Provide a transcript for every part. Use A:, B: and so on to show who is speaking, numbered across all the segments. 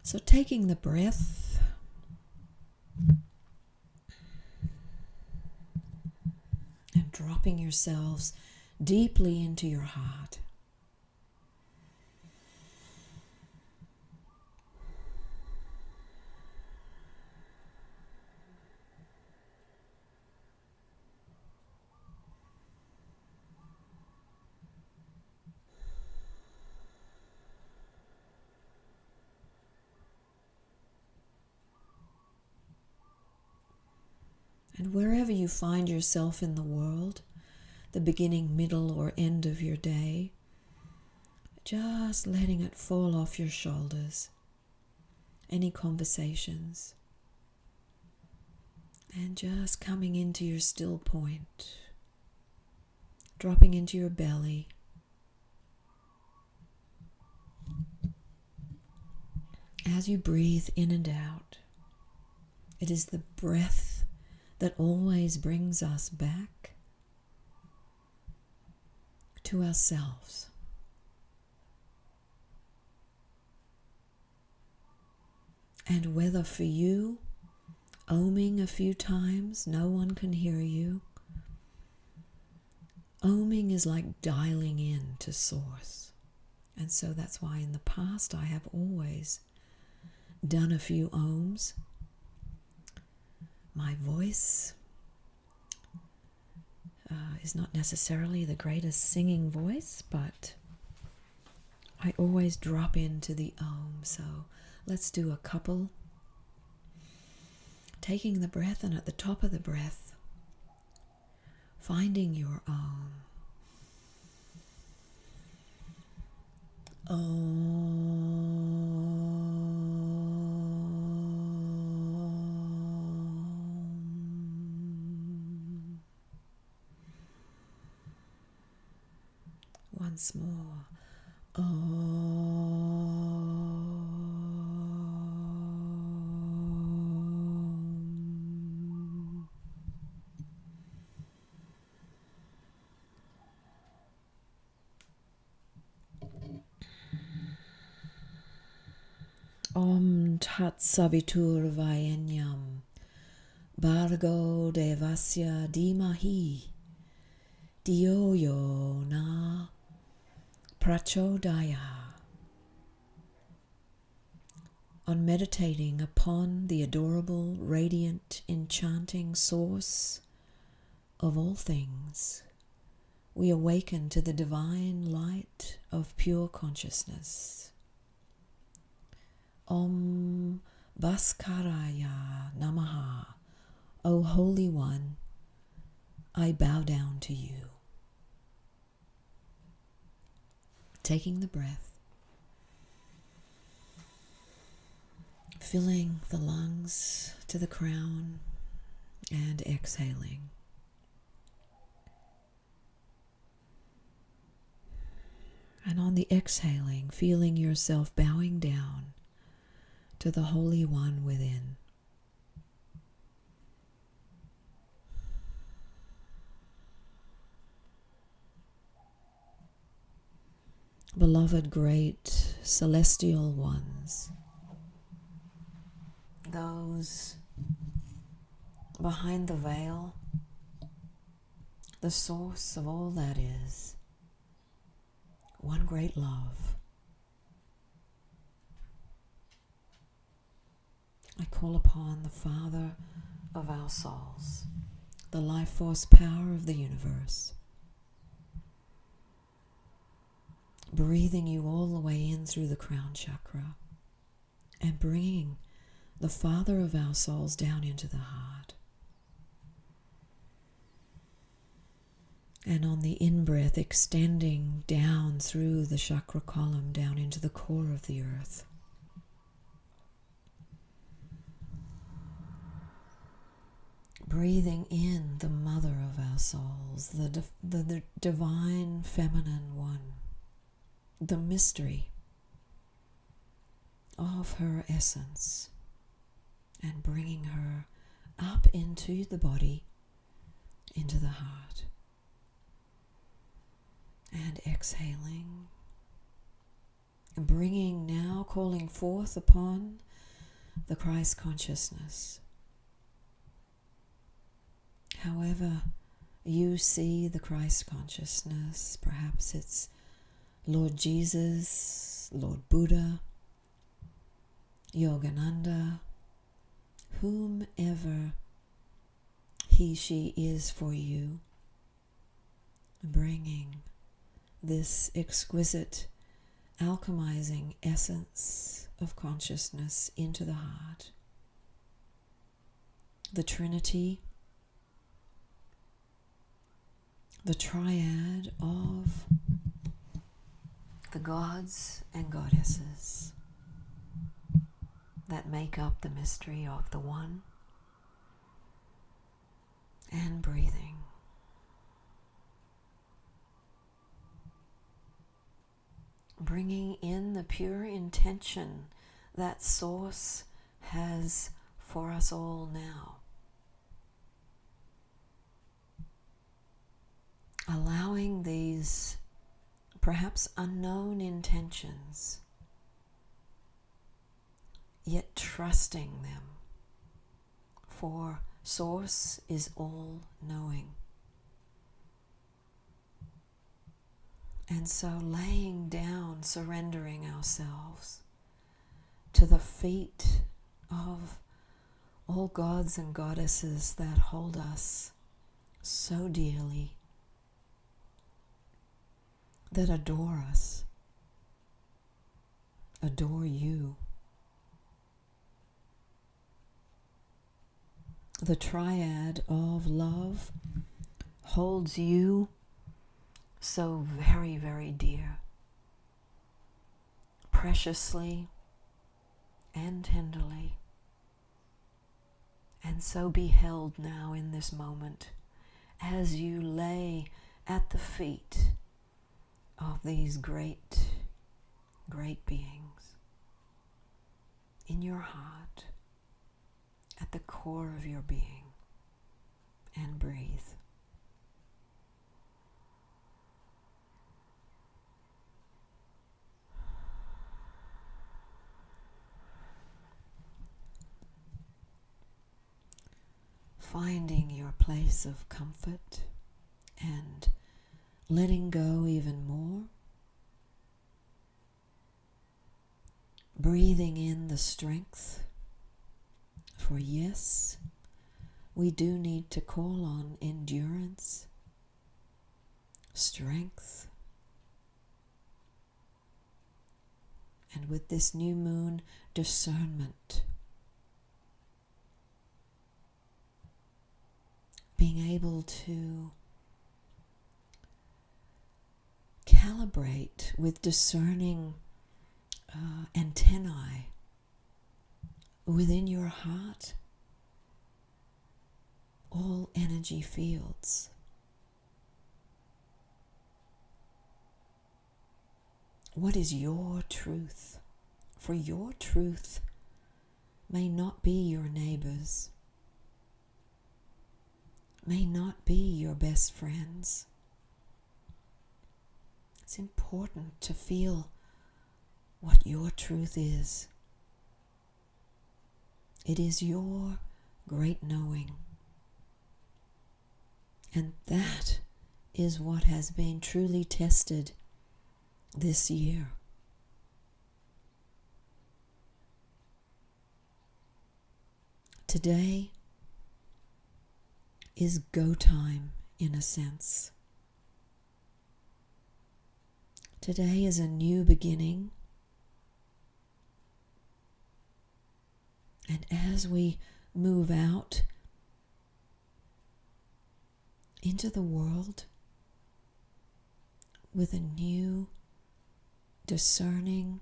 A: So taking the breath and dropping yourselves deeply into your heart. And wherever you find yourself in the world, the beginning, middle, or end of your day, just letting it fall off your shoulders. Any conversations. And just coming into your still point. Dropping into your belly. As you breathe in and out, it is the breath that always brings us back to ourselves. And whether for you, oming a few times, no one can hear you, oming is like dialing in to source. And so that's why in the past I have always done a few ohms. My voice is not necessarily the greatest singing voice, but I always drop into the ohm. So let's do a couple. Taking the breath, and at the top of the breath, finding your ohm. Once more. Om Tat Savitur Vayenyam Bhargo Devasya Dhimahi Dio Yo Na Prachodaya. On meditating upon the adorable, radiant, enchanting source of all things, we awaken to the divine light of pure consciousness. Om Bhaskaraya Namaha. O Holy One, I bow down to you. Taking the breath, filling the lungs to the crown, and exhaling. And on the exhaling, feeling yourself bowing down to the Holy One within. Beloved great celestial ones, those behind the veil, the source of all that is, one great love. I call upon the Father of our souls, the life force power of the universe, breathing you all the way in through the crown chakra and bringing the Father of our souls down into the heart. And on the in-breath, extending down through the chakra column, down into the core of the earth. Breathing in the mother of our souls, the divine feminine one, the mystery of her essence, and bringing her up into the body, into the heart. And exhaling, bringing now, calling forth upon the Christ consciousness. However you see the Christ consciousness, perhaps it's Lord Jesus, Lord Buddha, Yogananda, whomever he, she is for you, bringing this exquisite alchemizing essence of consciousness into the heart. The Trinity, the triad of the gods and goddesses that make up the mystery of the One, and breathing. Bringing in the pure intention that Source has for us all now. Allowing these perhaps unknown intentions, yet trusting them, for Source is all-knowing. And so laying down, surrendering ourselves to the feet of all gods and goddesses that hold us so dearly, that adore us, adore you. The triad of love holds you so very, very dear, preciously and tenderly, and so be held now in this moment as you lay at the feet of these great, great beings in your heart, at the core of your being, and breathe. Finding your place of comfort and letting go even more. Breathing in the strength, for yes, we do need to call on endurance, strength, and with this new moon, discernment. Being able to calibrate with discerning antennae within your heart, all energy fields. What is your truth? For your truth may not be your neighbor's, may not be your best friend's. It's important to feel what your truth is. It is your great knowing. And that is what has been truly tested this year. Today is go time, in a sense. Today is a new beginning. And as we move out into the world with a new, discerning,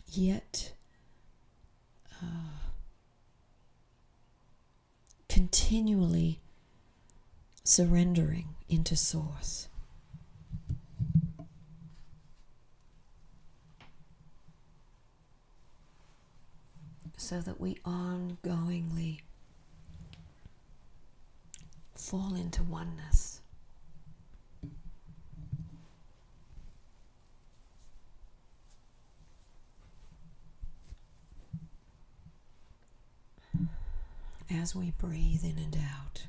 A: yet continually surrendering into Source. So that we ongoingly fall into oneness. as we breathe in and out.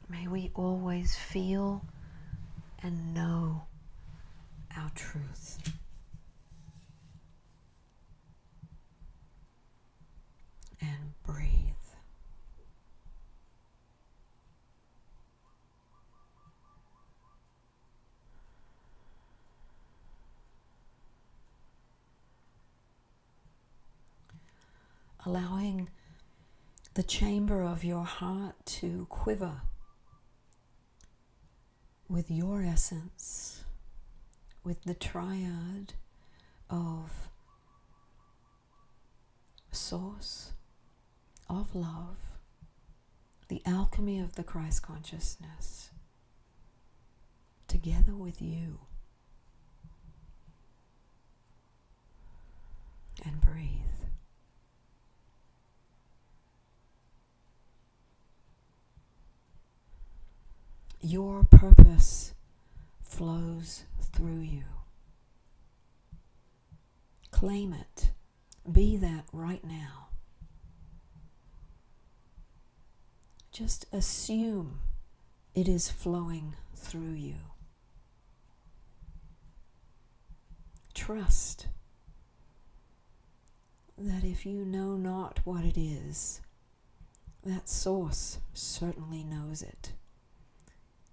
A: May we always feel and know our truth. And breathe. Allowing the chamber of your heart to quiver with your essence, with the triad of source, of love, the alchemy of the Christ consciousness, together with you. And breathe. Your purpose flows through you. Claim it. Be that right now. Just assume it is flowing through you. Trust that if you know not what it is, that source certainly knows it.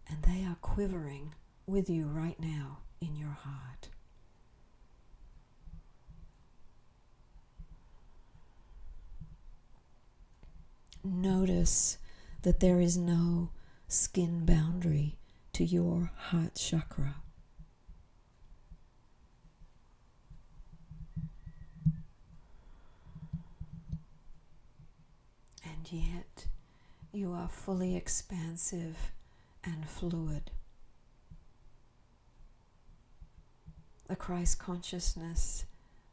A: And they are quivering with you right now in your heart. Notice that there is no skin boundary to your heart chakra. And yet you are fully expansive and fluid. The Christ consciousness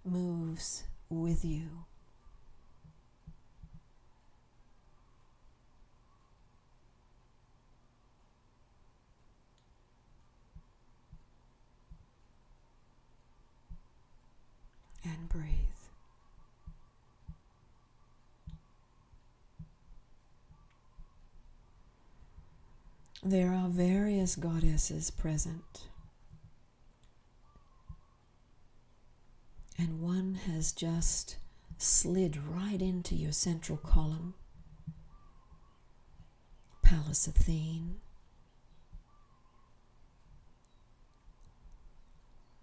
A: moves with you. And breathe. There are various goddesses present, and one has just slid right into your central column. Pallas Athene.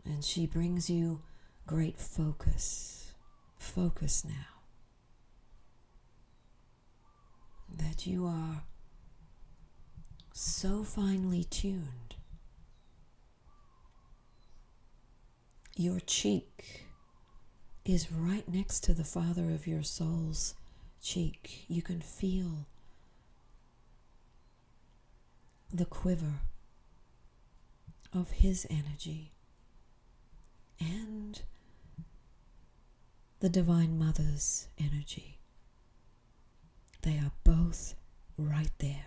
A: And she brings you great focus. Focus now. That you are so finely tuned. Your cheek is right next to the Father of your soul's cheek. You can feel the quiver of his energy and the Divine Mother's energy. They are both right there.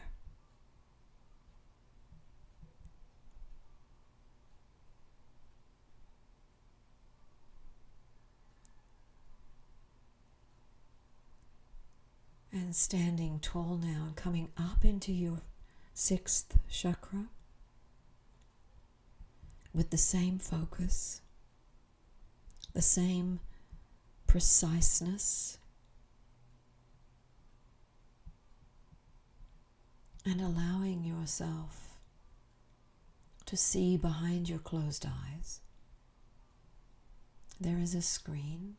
A: And standing tall now and coming up into your 6th chakra with the same focus, the same preciseness, and allowing yourself to see behind your closed eyes. There is a screen,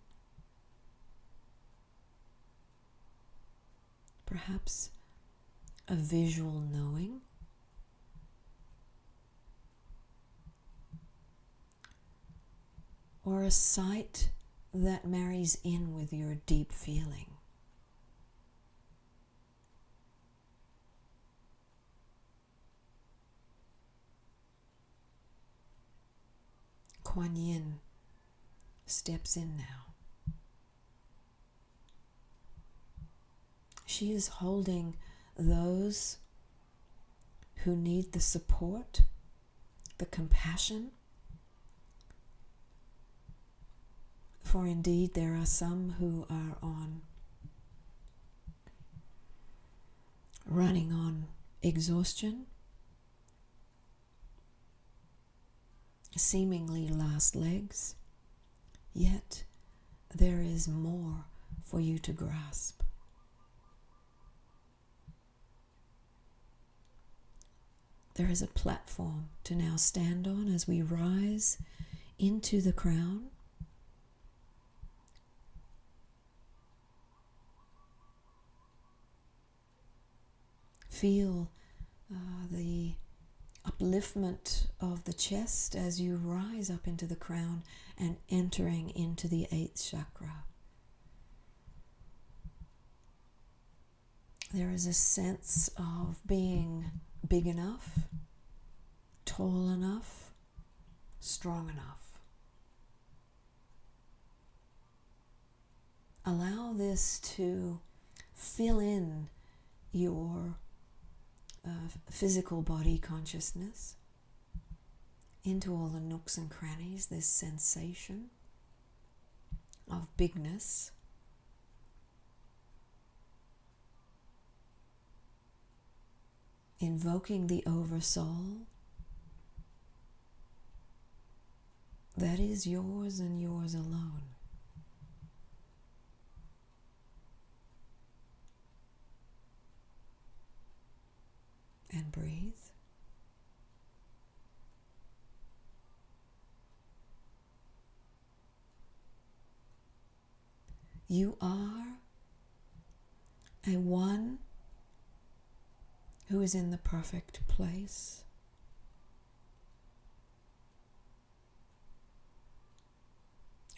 A: perhaps a visual knowing, or a sight that marries in with your deep feeling. Kuan Yin steps in now. She is holding those who need the support, the compassion. For indeed, there are some who are running on exhaustion, seemingly last legs, yet there is more for you to grasp. There is a platform to now stand on as we rise into the crown. Feel the upliftment of the chest as you rise up into the crown and entering into the 8th chakra. There is a sense of being big enough, tall enough, strong enough. Allow this to fill in your physical body consciousness into all the nooks and crannies, this sensation of bigness. Invoking the Oversoul that is yours and yours alone. And breathe. You are a one who is in the perfect place.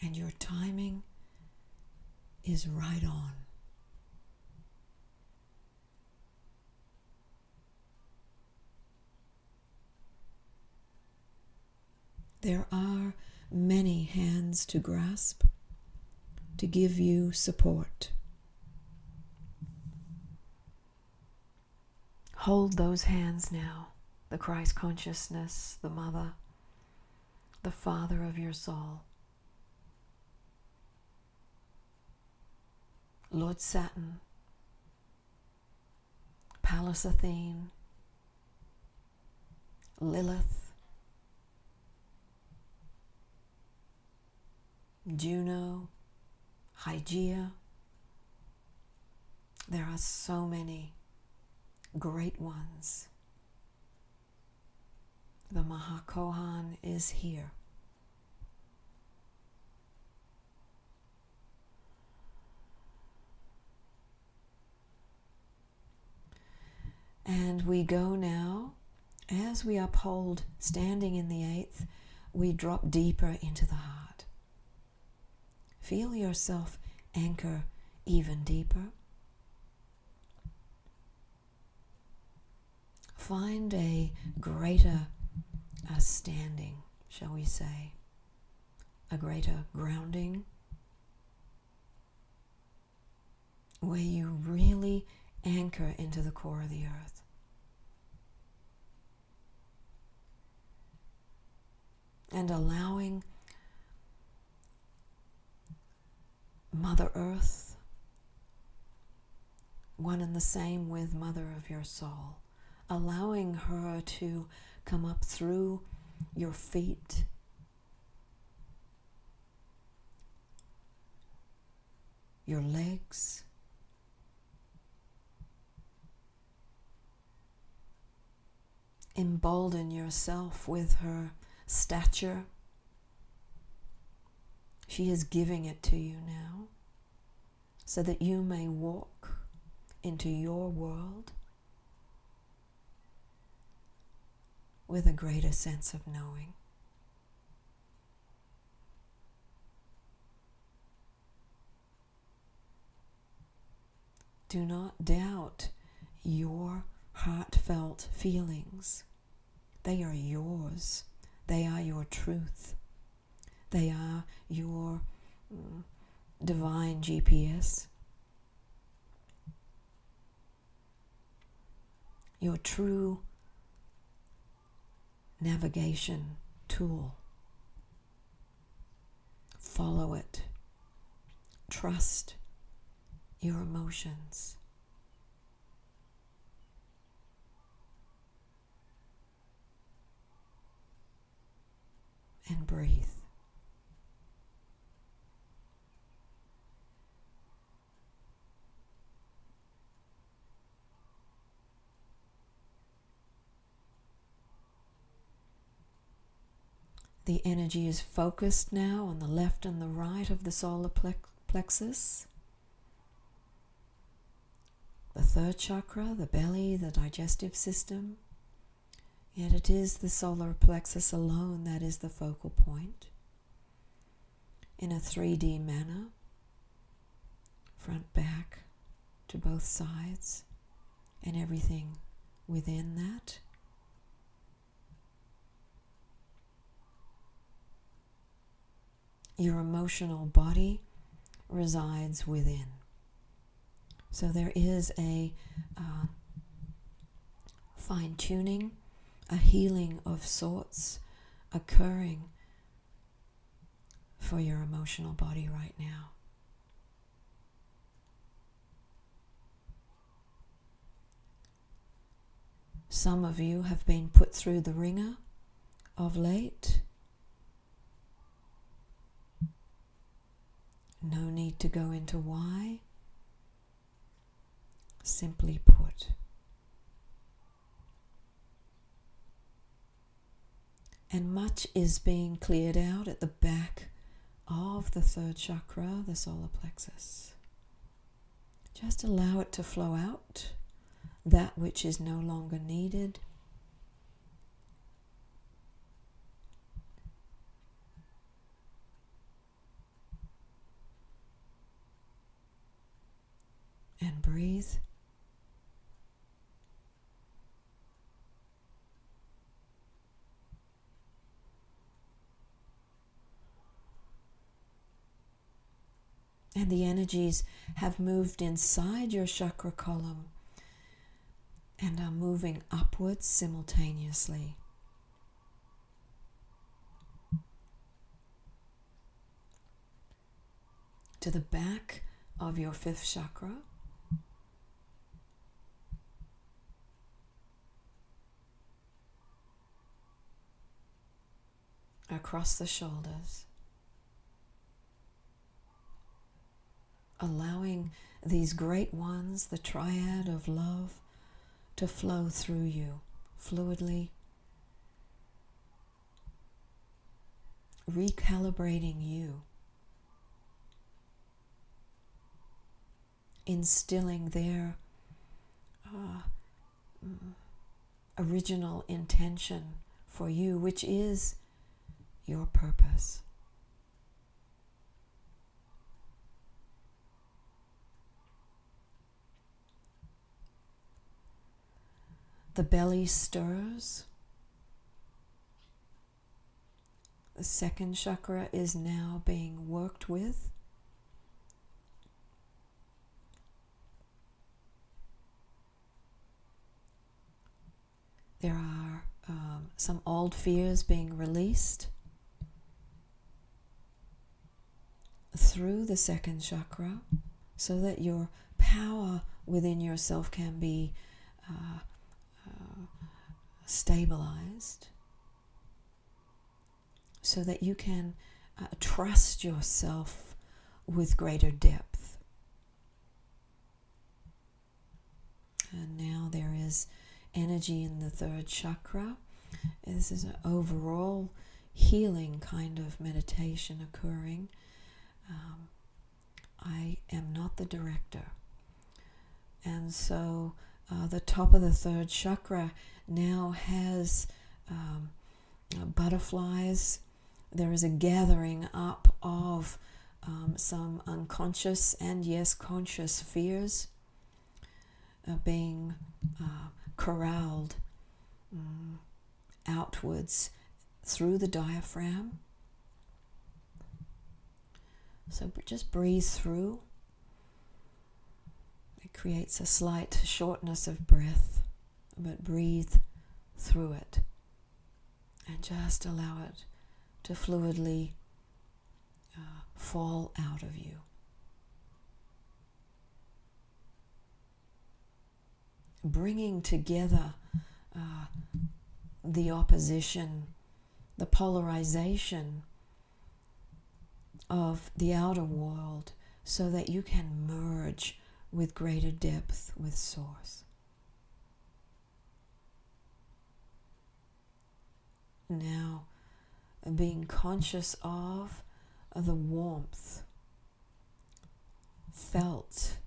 A: And your timing is right on. There are many hands to grasp, to give you support. Hold those hands now, the Christ consciousness, the Mother, the Father of your soul, Lord Saturn, Pallas Athene, Lilith, Juno, Hygeia. There are so many great ones. The Mahakohan is here. And we go now, as we uphold standing in the 8th, we drop deeper into the heart. Feel yourself anchor even deeper. Find a greater standing, shall we say, a greater grounding, where you really anchor into the core of the earth. And allowing Mother Earth, one and the same with Mother of your soul, allowing her to come up through your feet, your legs, embolden yourself with her stature. She is giving it to you now so that you may walk into your world with a greater sense of knowing. Do not doubt your heartfelt feelings. They are yours. They are your truth. They are your divine GPS, your true navigation tool. Follow it. Trust your emotions. And breathe. The energy is focused now on the left and the right of the solar plexus. The third chakra, the belly, the digestive system. Yet it is the solar plexus alone that is the focal point. In a 3D manner, front, back, to both sides, and everything within that. Your emotional body resides within. So there is a fine-tuning, a healing of sorts occurring for your emotional body right now. Some of you have been put through the ringer of late. No need to go into why. Simply put. And much is being cleared out at the back of the third chakra, the solar plexus. Just allow it to flow out, that which is no longer needed. And breathe. And the energies have moved inside your chakra column and are moving upwards simultaneously. To the back of your fifth chakra. Across the shoulders. Allowing these great ones, the triad of love, to flow through you fluidly, recalibrating you, instilling their original intention for you, which is your purpose. The belly stirs. The second chakra is now being worked with. There are some old fears being released through the second chakra so that your power within yourself can be stabilized, so that you can trust yourself with greater depth. And now there is energy in the third chakra. This is an overall healing kind of meditation occurring. I am not the director. And so the top of the third chakra now has butterflies. There is a gathering up of some unconscious and yes, conscious fears being corralled outwards through the diaphragm. So just breathe through. It creates a slight shortness of breath, but breathe through it and just allow it to fluidly fall out of you. Bringing together the opposition, the polarization of the outer world so that you can merge with greater depth with Source. Now, being conscious of the warmth felt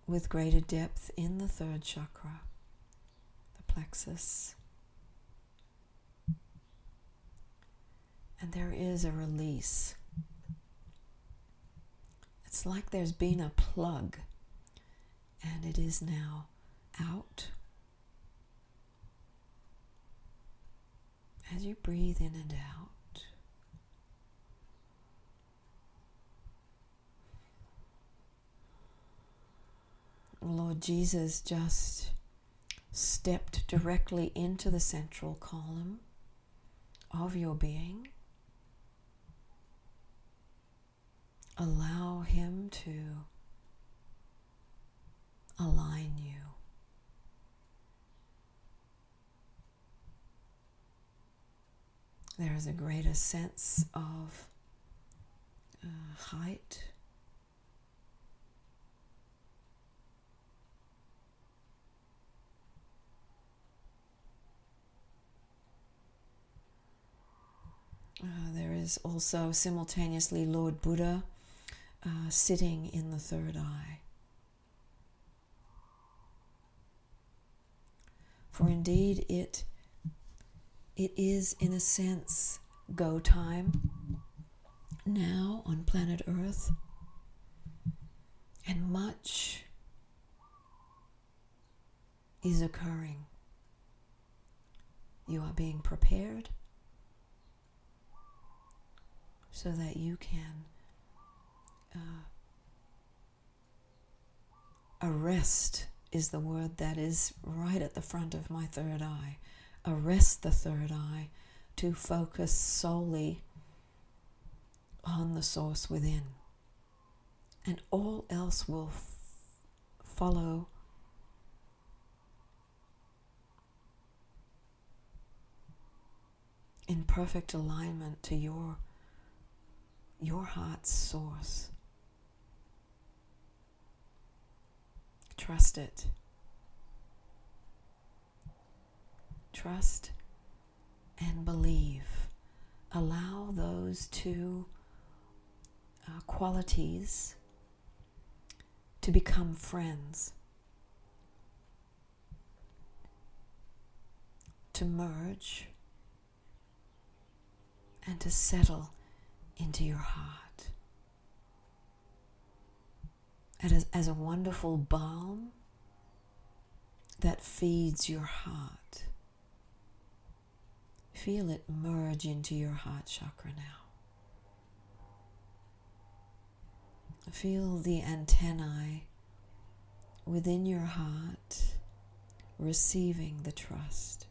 A: with greater depth in the third chakra, the plexus. And there is a release. It's like there's been a plug and it is now out. As you breathe in and out, Lord Jesus just stepped directly into the central column of your being. Allow Him to align you. There is a greater sense of height. There is also simultaneously Lord Buddha sitting in the third eye. For indeed it is in a sense go time now on planet Earth, and much is occurring. You are being prepared so that you can arrest is the word that is right at the front of my third eye. Arrest the third eye to focus solely on the Source within. And all else will follow in perfect alignment to your heart's source. Trust it. Trust and believe. Allow those two qualities to become friends, to merge and to settle into your heart as a wonderful balm that feeds your heart. Feel it merge into your heart chakra now. Feel the antennae within your heart receiving the trust.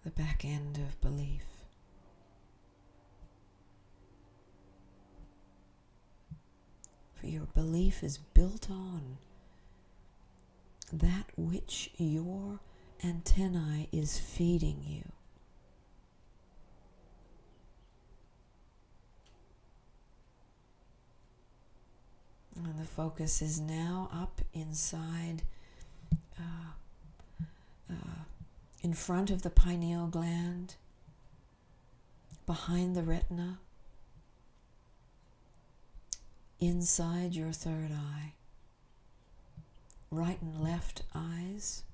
A: The back end of belief. For your belief is built on that which your antennae is feeding you. And the focus is now up inside, in front of the pineal gland, behind the retina, inside your third eye, right and left eyes,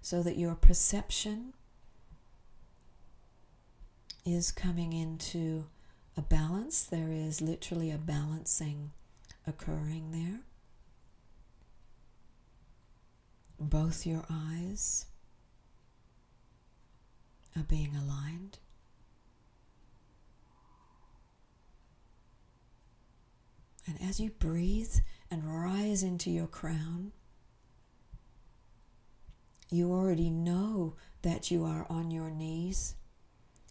A: so that your perception is coming into a balance. There is literally a balancing occurring there. Both your eyes are being aligned. And as you breathe and rise into your crown, you already know that you are on your knees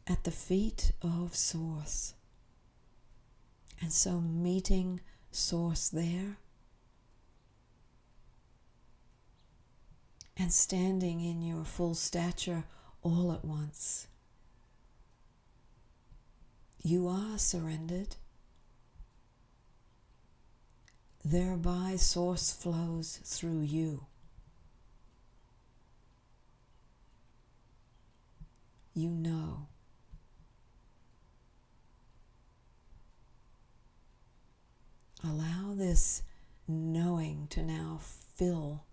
A: at the feet of Source. And so meeting Source there and standing in your full stature all at once. You are surrendered. Thereby Source flows through you. You know. Allow this knowing to now fill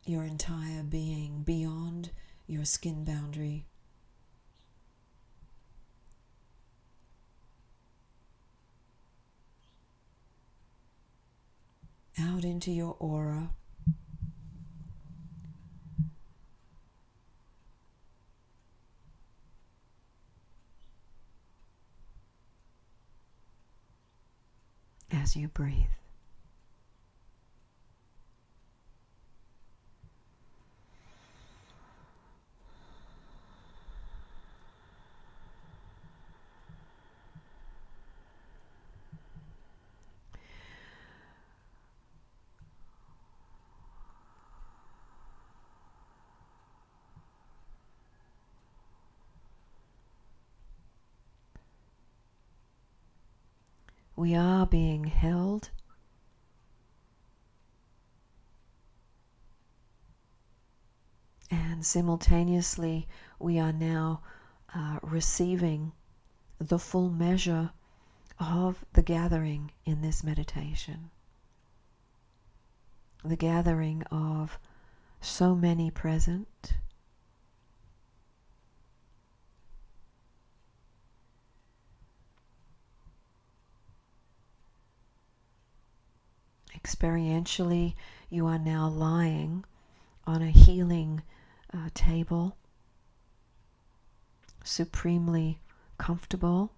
A: your entire being beyond your skin boundary. Out into your aura. As you breathe. We are being held and simultaneously we are now receiving the full measure of the gathering in this meditation. The gathering of so many present, experientially, you are now lying on a healing table, supremely comfortable.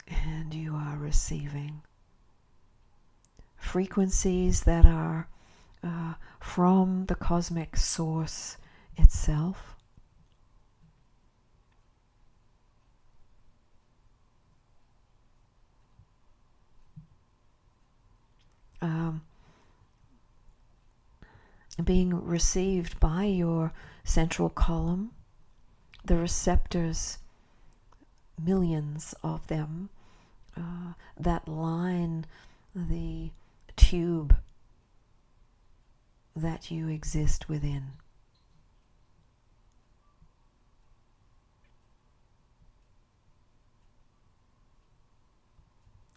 A: And you are receiving frequencies that are from the cosmic source itself. Being received by your central column, the receptors, millions of them, that line the tube that you exist within.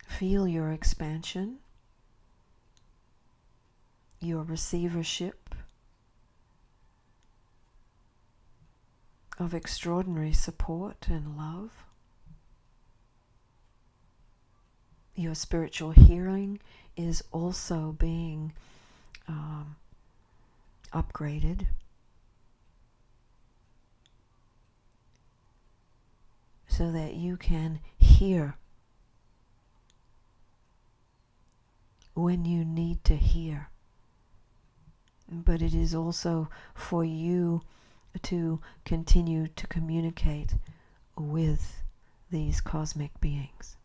A: Feel your expansion, your receivership of extraordinary support and love. Your spiritual hearing is also being upgraded so that you can hear when you need to hear. But it is also for you to continue to communicate with these cosmic beings.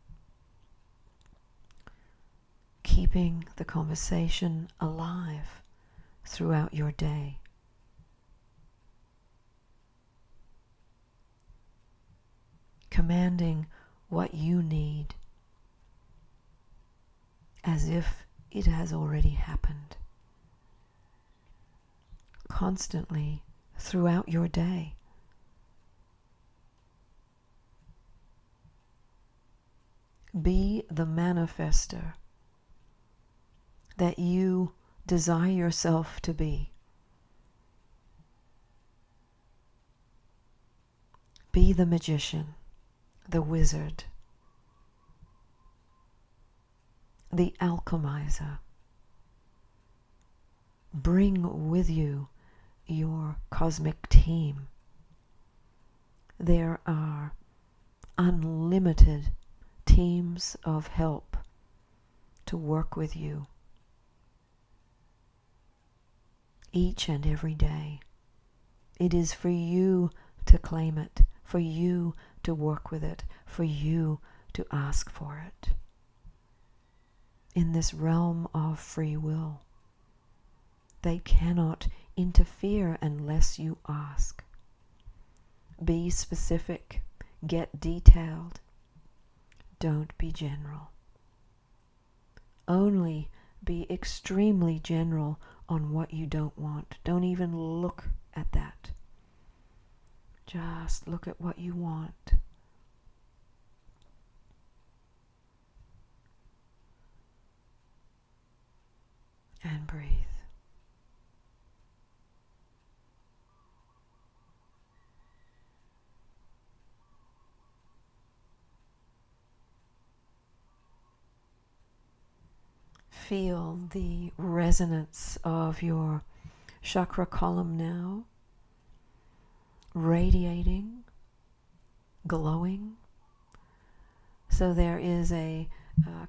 A: Keeping the conversation alive throughout your day. Commanding what you need as if it has already happened. Constantly throughout your day. Be the manifester that you desire yourself to be. Be the magician, the wizard. the alchemizer. Bring with you your cosmic team. There are unlimited teams of help to work with you each and every day. It is for you to claim it, for you to work with it, for you to ask for it. In this realm of free will, they cannot interfere unless you ask. Be specific, get detailed. Don't be general. Only be extremely general on what you don't want. Don't even look at that. Just look at what you want. And breathe. Feel the resonance of your chakra column now, radiating, glowing. So there is a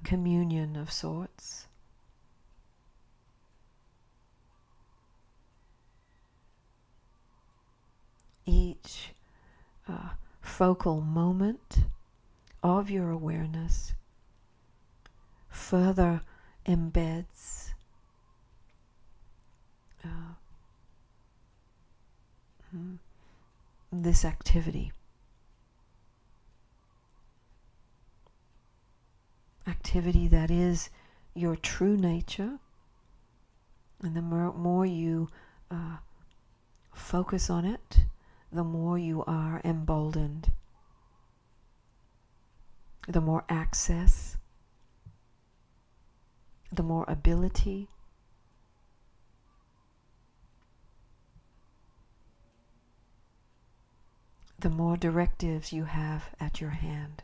A: communion of sorts. Each focal moment of your awareness further embeds this activity that is your true nature, and the more you focus on it, the more you are emboldened, the more access, the more ability, the more directives you have at your hand.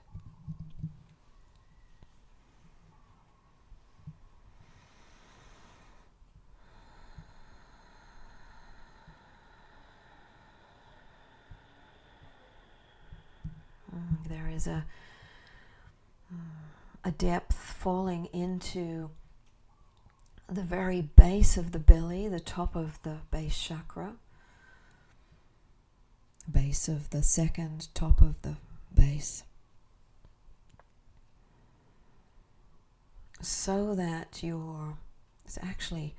A: There is a depth falling into the very base of the belly, the top of the base chakra, base of the second, top of the base, so that it's actually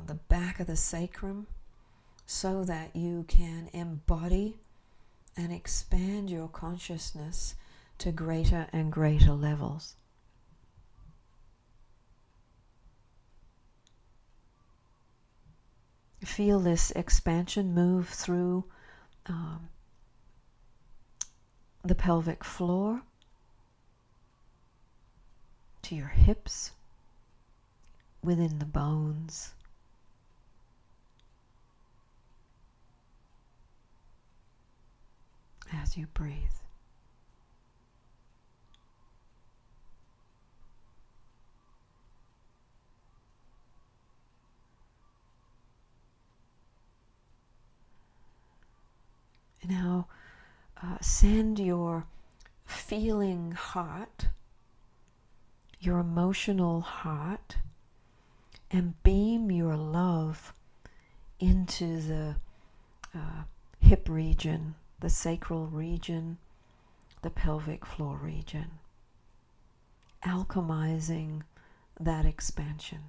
A: the back of the sacrum, so that you can embody and expand your consciousness to greater and greater levels. Feel this expansion move through the pelvic floor to your hips, within the bones. As you breathe. Now, send your feeling heart, your emotional heart, and beam your love into the hip region, the sacral region, the pelvic floor region, alchemizing that expansion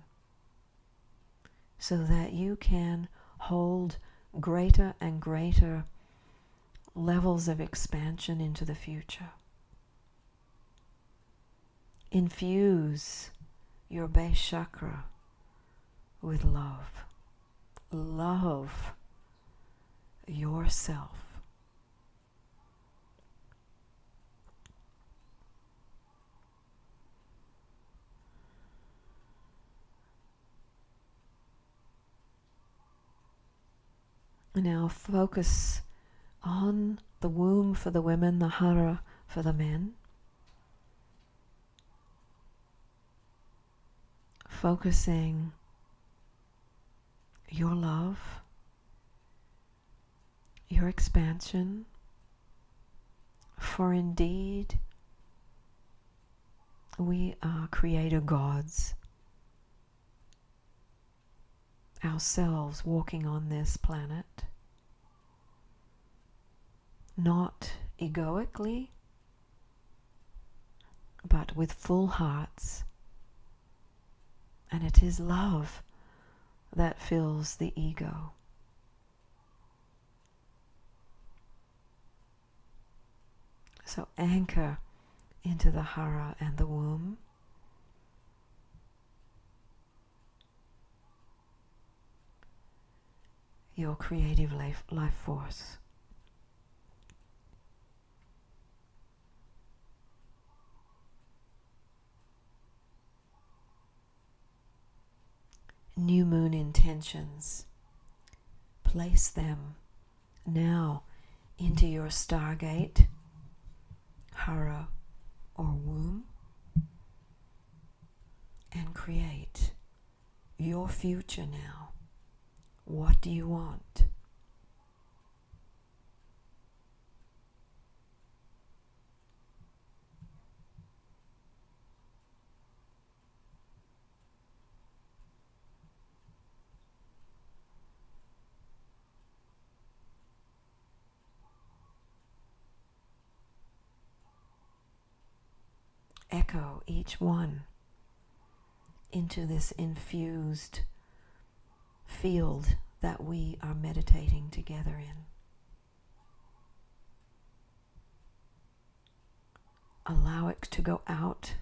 A: so that you can hold greater and greater levels of expansion into the future. Infuse your base chakra with love. Love yourself. Now focus on the womb for the women, the hara for the men. focusing your love, your expansion, for indeed we are creator gods, ourselves walking on this planet, not egoically, but with full hearts. And it is love that fills the ego. So anchor into the hara and the womb. Your creative life force. New moon intentions. Place them now into your stargate, hara or womb, and create your future now. What do you want? Echo each one into this infused field that we are meditating together in. Allow it to go out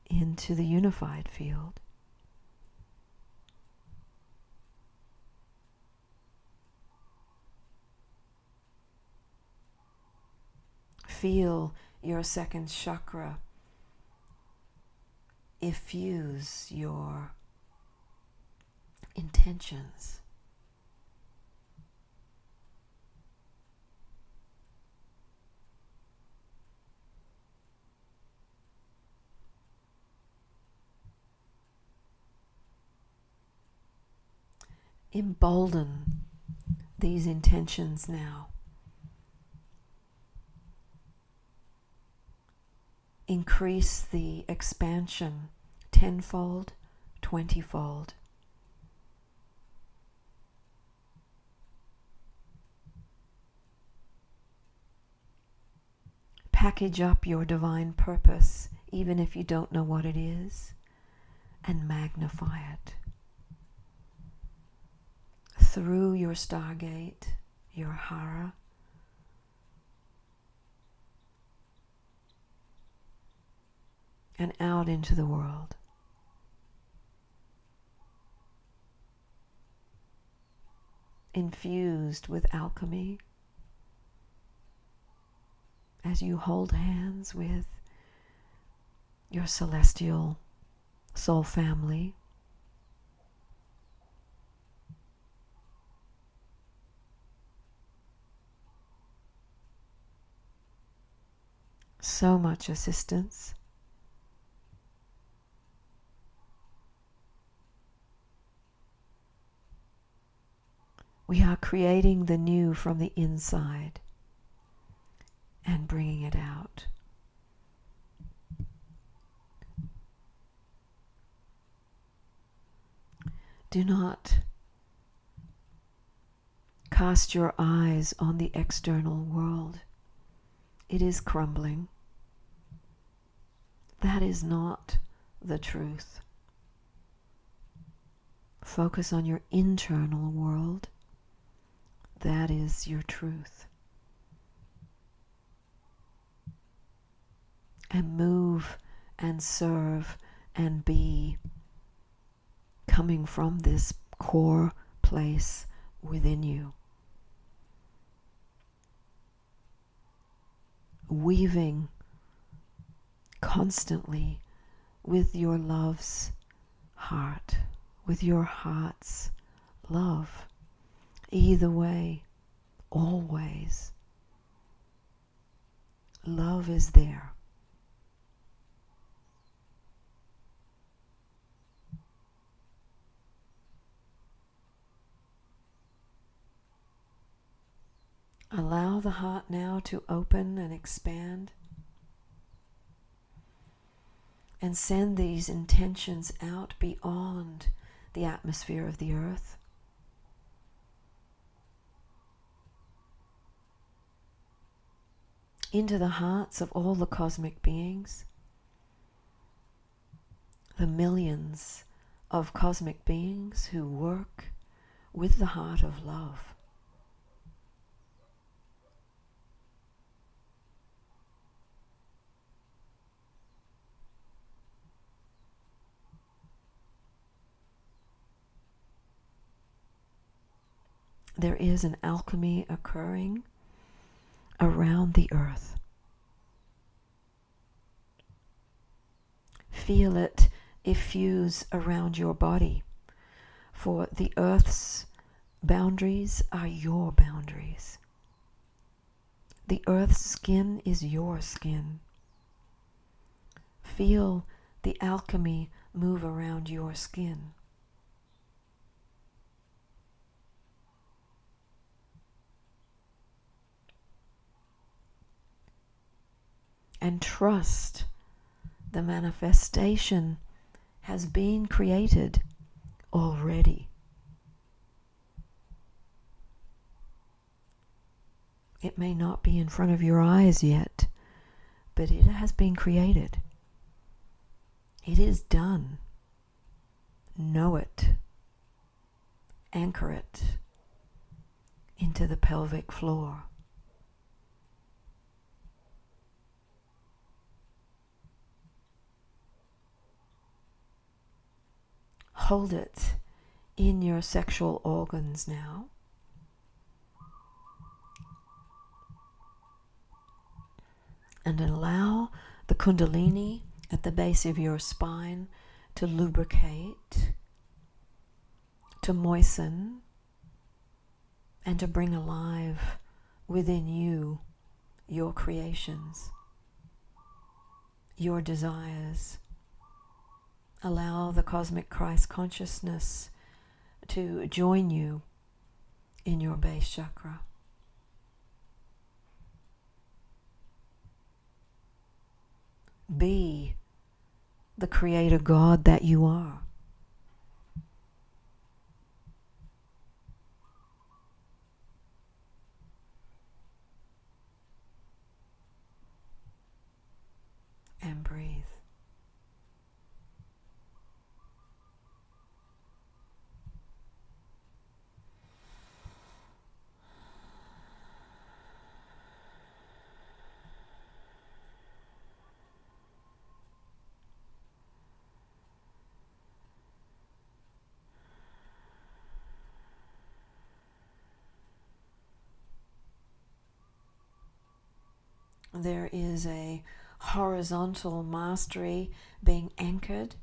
A: into the unified field. Feel your second chakra effuse your intentions. Embolden these intentions now. Increase the expansion tenfold, 20-fold. Package up your divine purpose, even if you don't know what it is, and magnify it. Through your stargate, your hara, and out into the world. Infused with alchemy, as you hold hands with your celestial soul family. So much assistance. We are creating the new from the inside and bringing it out. Do not cast your eyes on the external world. It is crumbling. That is not the truth. Focus on your internal world. That is your truth. And move and serve and be coming from this core place within you. Weaving constantly with your love's heart, with your heart's love. Either way, always, love is there. Allow the heart now to open and expand, and send these intentions out beyond the atmosphere of the earth, into the hearts of all the cosmic beings, the millions of cosmic beings who work with the heart of love. There is an alchemy occurring around the earth. Feel it effuse around your body, for the earth's boundaries are your boundaries. The earth's skin is your skin. Feel the alchemy move around your skin. And trust the manifestation has been created already. It may not be in front of your eyes yet, but it has been created. It is done. Know it. Anchor it into the pelvic floor. Hold it in your sexual organs now. And allow the Kundalini at the base of your spine to lubricate, to moisten, and to bring alive within you your creations, your desires. Allow the cosmic Christ consciousness to join you in your base chakra. Be the creator God that you are. And breathe. There is a horizontal mastery being anchored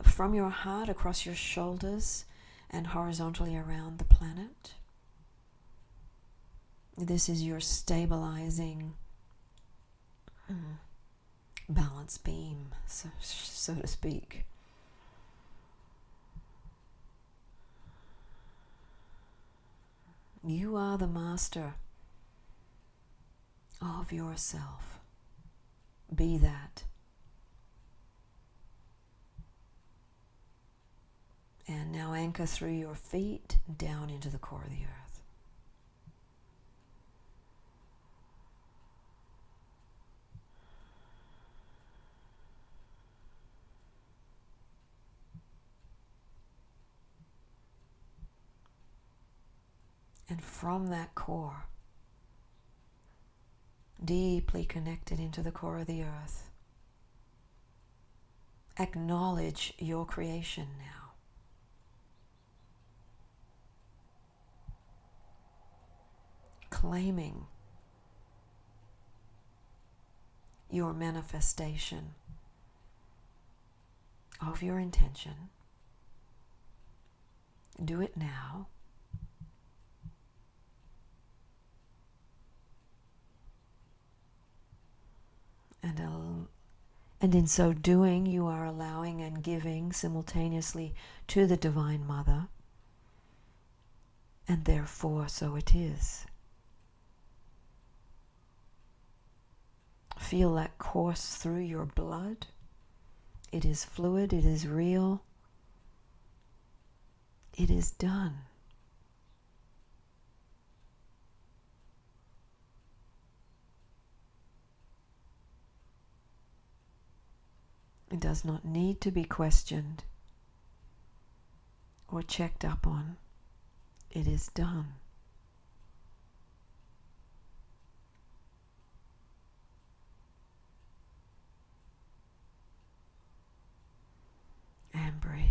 A: from your heart across your shoulders and horizontally around the planet. This is your stabilising balance beam, so to speak. You are the master of yourself. Be that. And now anchor through your feet down into the core of the earth. And from that core, deeply connected into the core of the earth, acknowledge your creation now. Claiming your manifestation of your intention. Do it now. And in so doing, you are allowing and giving simultaneously to the Divine Mother, and therefore so it is. Feel that course through your blood. It is fluid, it is real. It is done. It does not need to be questioned or checked up on. It is done. And breathe.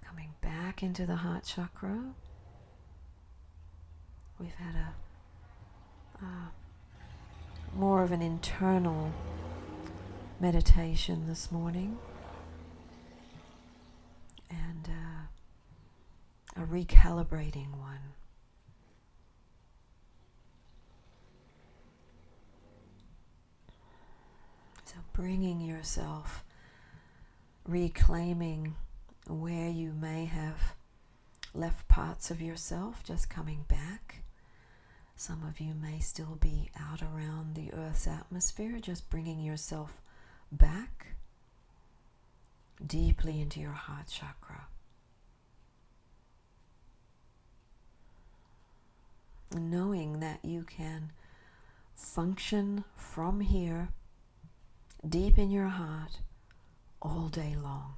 A: Coming back into the heart chakra. We've had a more of an internal meditation this morning, and a recalibrating one. So bringing yourself, reclaiming where you may have left parts of yourself, just coming back. Some of you may still be out around the Earth's atmosphere, just bringing yourself back deeply into your heart chakra. Knowing that you can function from here, deep in your heart, all day long.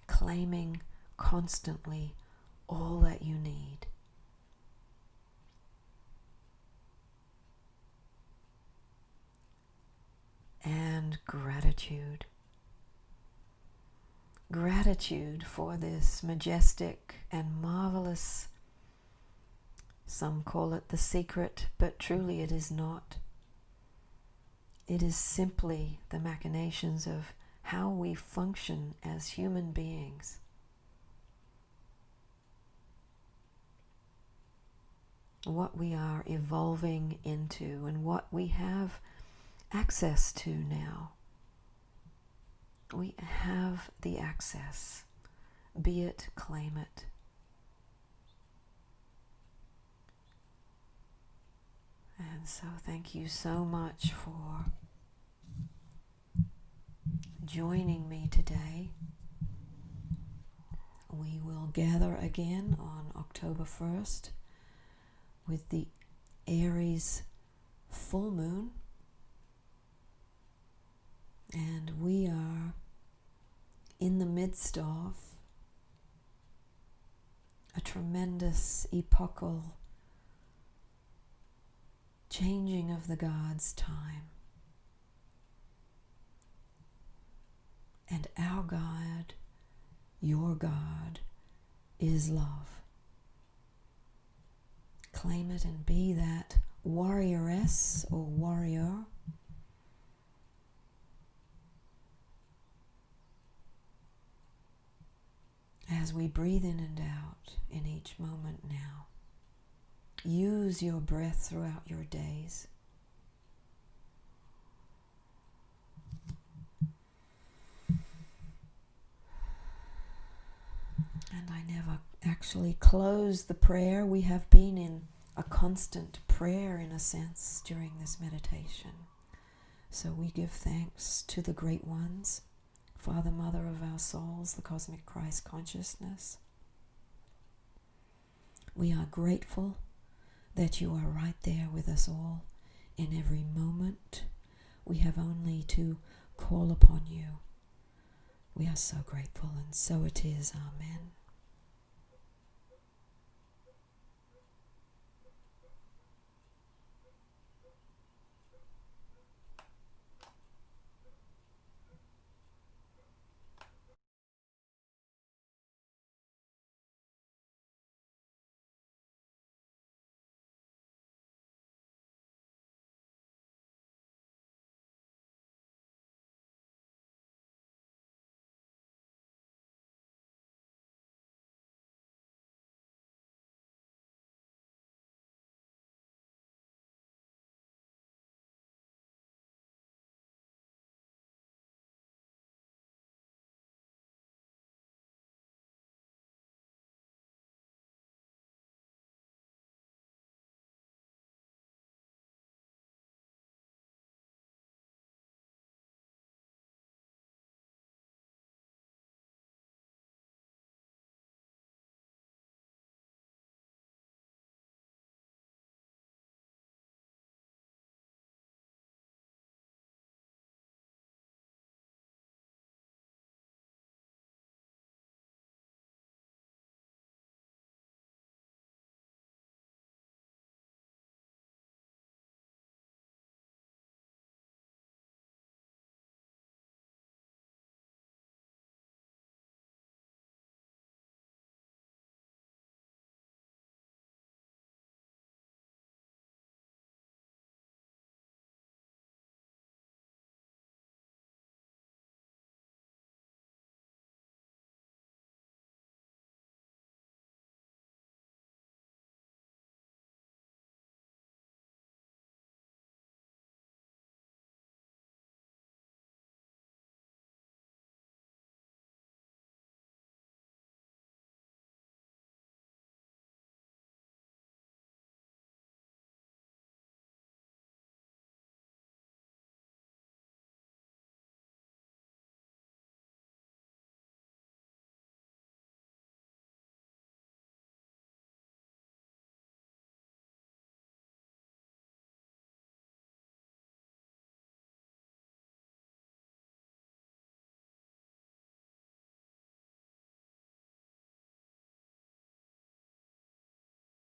A: Claiming constantly all that you need. And gratitude. Gratitude for this majestic and marvelous, some call it the secret, but truly it is not. It is simply the machinations of how we function as human beings. What we are evolving into and what we have access to now. We have the access. Be it, claim it. And so thank you so much for joining me today. We will gather again on October 1st with the Aries full moon. And we are in the midst of a tremendous epochal changing of the gods' time. And our God, your God, is love. Claim it and be that warrioress or warrior as we breathe in and out in each moment now. Use your breath throughout your days. And I never actually close the prayer. We have been in a constant prayer, in a sense, during this meditation. So we give thanks to the great ones, Father, Mother of our souls, the cosmic Christ consciousness. We are grateful that you are right there with us all in every moment. We have only to call upon you. We are so grateful, and so it is. Amen.